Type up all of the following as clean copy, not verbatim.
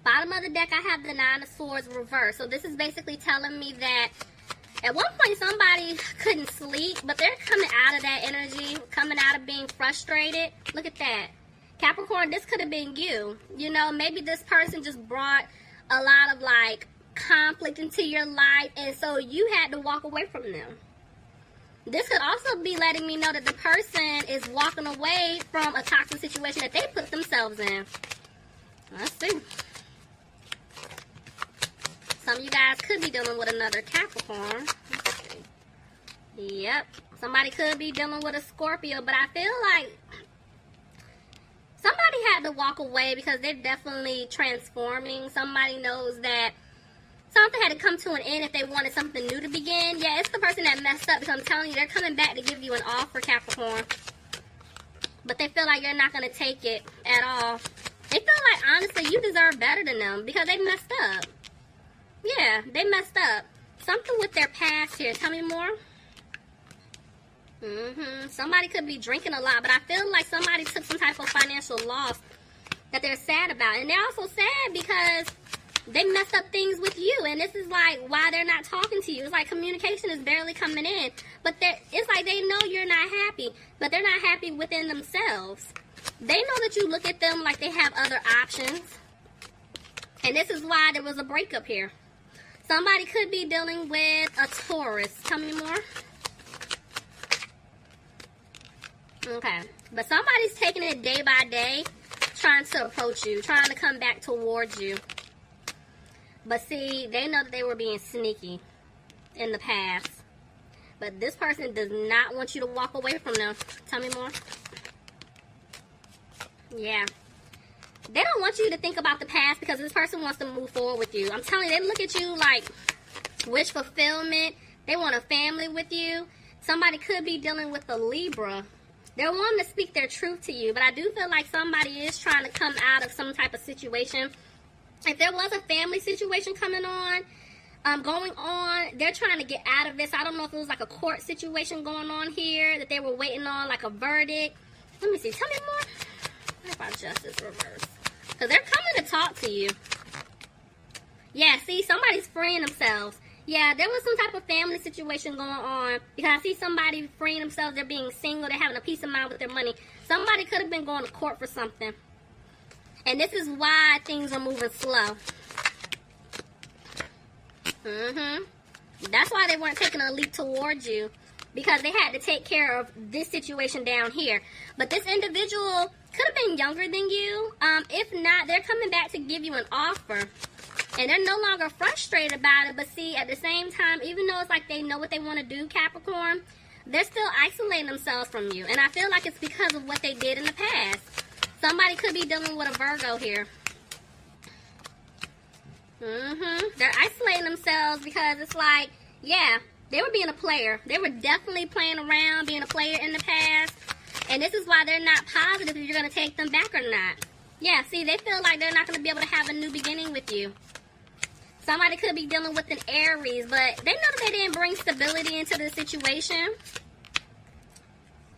Bottom of the deck, I have the Nine of Swords reversed. So this is basically telling me that at one point somebody couldn't sleep, but they're coming out of that energy, coming out of being frustrated. Look at that. Capricorn, this could have been you. You know, maybe this person just brought a lot of like conflict into your life, and so you had to walk away from them. This could also be letting me know that the person is walking away from a toxic situation that they put themselves in. Let's see. Some of you guys could be dealing with another Capricorn. Let's see. Yep. Somebody could be dealing with a Scorpio, but I feel like somebody had to walk away because they're definitely transforming. Somebody knows that something had to come to an end if they wanted something new to begin. Yeah, it's the person that messed up, because I'm telling you, they're coming back to give you an offer, Capricorn. But they feel like you're not going to take it at all. They feel like, honestly, you deserve better than them because they messed up. Yeah, they messed up. Something with their past here. Tell me more. Somebody could be drinking a lot, but I feel like somebody took some type of financial loss that they're sad about. And they're also sad because they messed up things with you, and this is like why they're not talking to you. It's like communication is barely coming in, but it's like they know you're not happy, but they're not happy within themselves. They know that you look at them like they have other options, and this is why there was a breakup here. Somebody could be dealing with a Taurus. Tell me more. Okay, but somebody's taking it day by day, trying to approach you, trying to come back towards you. But see, they know that they were being sneaky in the past. But this person does not want you to walk away from them. Tell me more. Yeah. They don't want you to think about the past because this person wants to move forward with you. I'm telling you, they look at you like wish fulfillment. They want a family with you. Somebody could be dealing with a Libra. They're wanting to speak their truth to you. But I do feel like somebody is trying to come out of some type of situation. If there was a family situation coming on, going on, they're trying to get out of this. I don't know if it was like a court situation going on here that they were waiting on, like a verdict. Let me see. Tell me more. What about justice reverse? Because they're coming to talk to you. Yeah, see, somebody's freeing themselves. Yeah, there was some type of family situation going on. Because I see somebody freeing themselves. They're being single. They're having a peace of mind with their money. Somebody could have been going to court for something. And this is why things are moving slow. That's why they weren't taking a leap towards you. Because they had to take care of this situation down here. But this individual could have been younger than you. If not, they're coming back to give you an offer. And they're no longer frustrated about it. But see, at the same time, even though it's like they know what they want to do, Capricorn, they're still isolating themselves from you. And I feel like it's because of what they did in the past. Somebody could be dealing with a Virgo here. They're isolating themselves because it's like, yeah, they were being a player. They were definitely playing around, being a player in the past. And this is why they're not positive if you're going to take them back or not. Yeah, see, they feel like they're not going to be able to have a new beginning with you. Somebody could be dealing with an Aries, but they know that they didn't bring stability into the situation.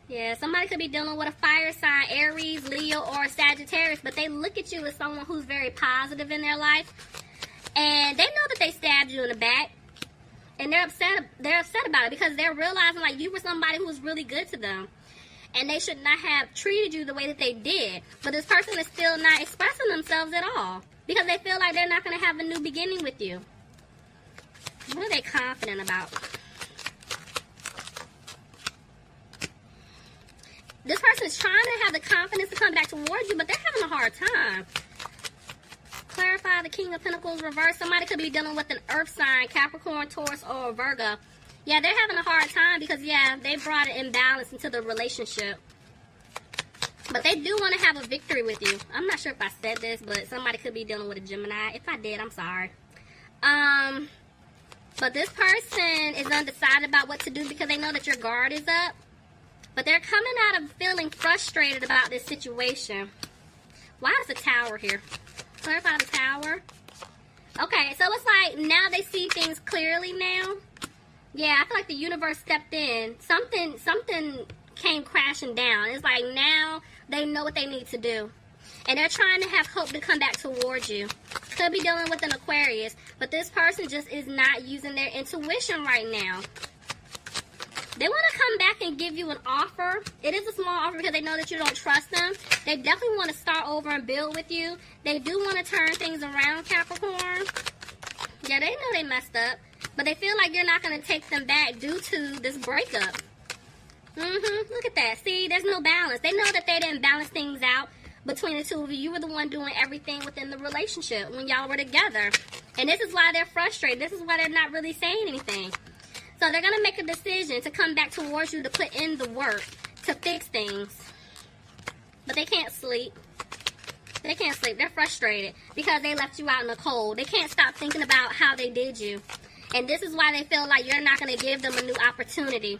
Yeah, somebody could be dealing with a fire sign, Aries, Leo, or Sagittarius, but they look at you as someone who's very positive in their life. And they know that they stabbed you in the back. And they're upset about it because they're realizing like you were somebody who was really good to them. And they should not have treated you the way that they did. But this person is still not expressing themselves at all. Because they feel like they're not going to have a new beginning with you. What are they confident about? This person is trying to have the confidence to come back towards you, but they're having a hard time. Clarify the King of Pentacles reverse. Somebody could be dealing with an earth sign, Capricorn, Taurus, or Virgo. Yeah, they're having a hard time because, yeah, they brought an imbalance into the relationship. But they do want to have a victory with you. I'm not sure if I said this, but somebody could be dealing with a Gemini. If I did, I'm sorry. But this person is undecided about what to do because they know that your guard is up. But they're coming out of feeling frustrated about this situation. Why is the Tower here? Clarify the Tower. Okay, so it's like now they see things clearly now. Yeah, I feel like the universe stepped in. Something came crashing down. It's like now they know what they need to do. And they're trying to have hope to come back towards you. Could be dealing with an Aquarius, but this person just is not using their intuition right now. They want to come back and give you an offer. It is a small offer because they know that you don't trust them. They definitely want to start over and build with you. They do want to turn things around, Capricorn. Yeah, they know they messed up, but they feel like you're not going to take them back due to this breakup. Look at that. See, there's no balance. They know that they didn't balance things out between the two of you. You were the one doing everything within the relationship when y'all were together. And this is why they're frustrated. This is why they're not really saying anything. So they're going to make a decision to come back towards you to put in the work to fix things. But they can't sleep. They can't sleep. They're frustrated because they left you out in the cold. They can't stop thinking about how they did you. And this is why they feel like you're not going to give them a new opportunity.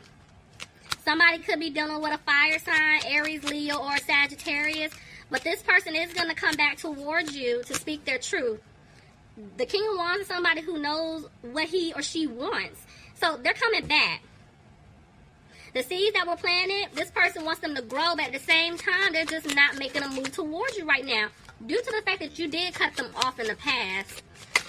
Somebody could be dealing with a fire sign, Aries, Leo, or Sagittarius. But this person is going to come back towards you to speak their truth. The King of Wands is somebody who knows what he or she wants. So they're coming back. The seeds that were planted, this person wants them to grow, but at the same time, they're just not making a move towards you right now due to the fact that you did cut them off in the past.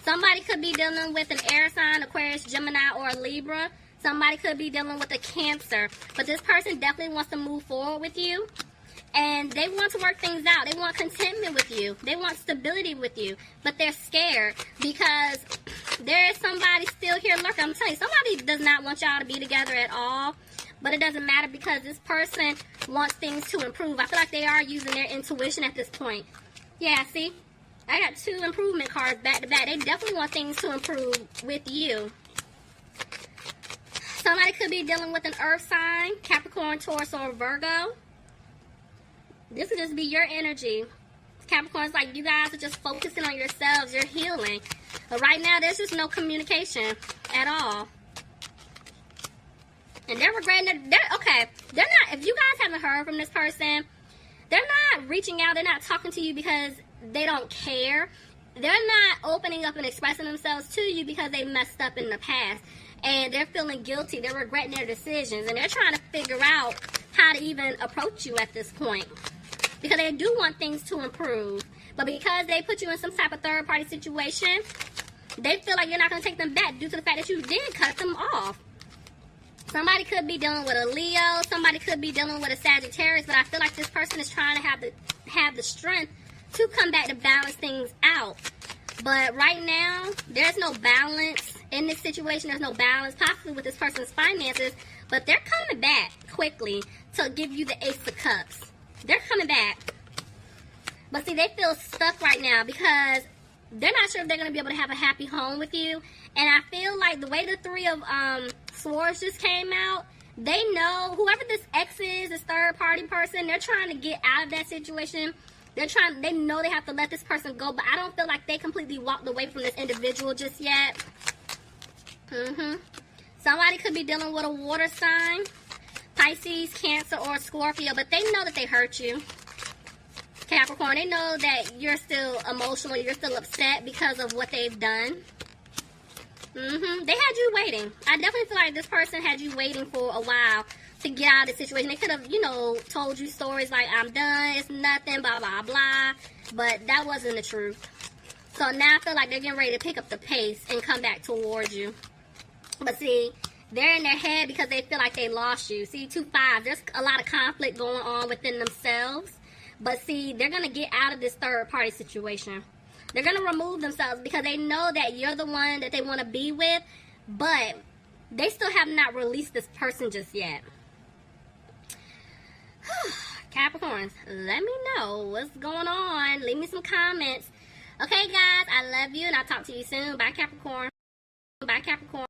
Somebody could be dealing with an air sign, Aquarius, Gemini, or a Libra. Somebody could be dealing with a Cancer. But this person definitely wants to move forward with you. And they want to work things out. They want contentment with you. They want stability with you. But they're scared because there is somebody still here lurking. I'm telling you, somebody does not want y'all to be together at all. But it doesn't matter because this person wants things to improve. I feel like they are using their intuition at this point. Yeah, see? I got 2 improvement cards back to back. They definitely want things to improve with you. Somebody could be dealing with an earth sign, Capricorn, Taurus, or Virgo. This could just be your energy. Capricorn's like you guys are just focusing on yourselves. You're healing. But right now, there's just no communication at all. And they're regretting it. They're not, if you guys haven't heard from this person, they're not reaching out. They're not talking to you because they don't care. They're not opening up and expressing themselves to you because they messed up in the past. And they're feeling guilty. They're regretting their decisions. And they're trying to figure out how to even approach you at this point. Because they do want things to improve. But because they put you in some type of third-party situation, they feel like you're not going to take them back due to the fact that you did cut them off. Somebody could be dealing with a Leo. Somebody could be dealing with a Sagittarius. But I feel like this person is trying to have the strength to come back to balance things out. But right now, there's no balance in this situation. There's no balance, possibly with this person's finances. But they're coming back quickly to give you the Ace of Cups. They're coming back. But see, they feel stuck right now because they're not sure if they're going to be able to have a happy home with you. And I feel like the way the 3 of Swords just came out, they know whoever this ex is, this third-party person, they're trying to get out of that situation. They know they have to let this person go, but I don't feel like they completely walked away from this individual just yet. Somebody could be dealing with a water sign, Pisces, Cancer, or Scorpio, but they know that they hurt you. Capricorn, they know that you're still emotional, you're still upset because of what they've done. They had you waiting. I definitely feel like this person had you waiting for a while to get out of the situation. They could have, told you stories like, I'm done, it's nothing, blah, blah, blah. But that wasn't the truth. So now I feel like they're getting ready to pick up the pace and come back towards you. But see, they're in their head because they feel like they lost you. See, 2-5, there's a lot of conflict going on within themselves. But see, they're going to get out of this third-party situation. They're going to remove themselves because they know that you're the one that they want to be with. But they still have not released this person just yet. Capricorns, let me know what's going on. Leave me some comments. Okay, guys, I love you, and I'll talk to you soon. Bye, Capricorn. Bye, Capricorn.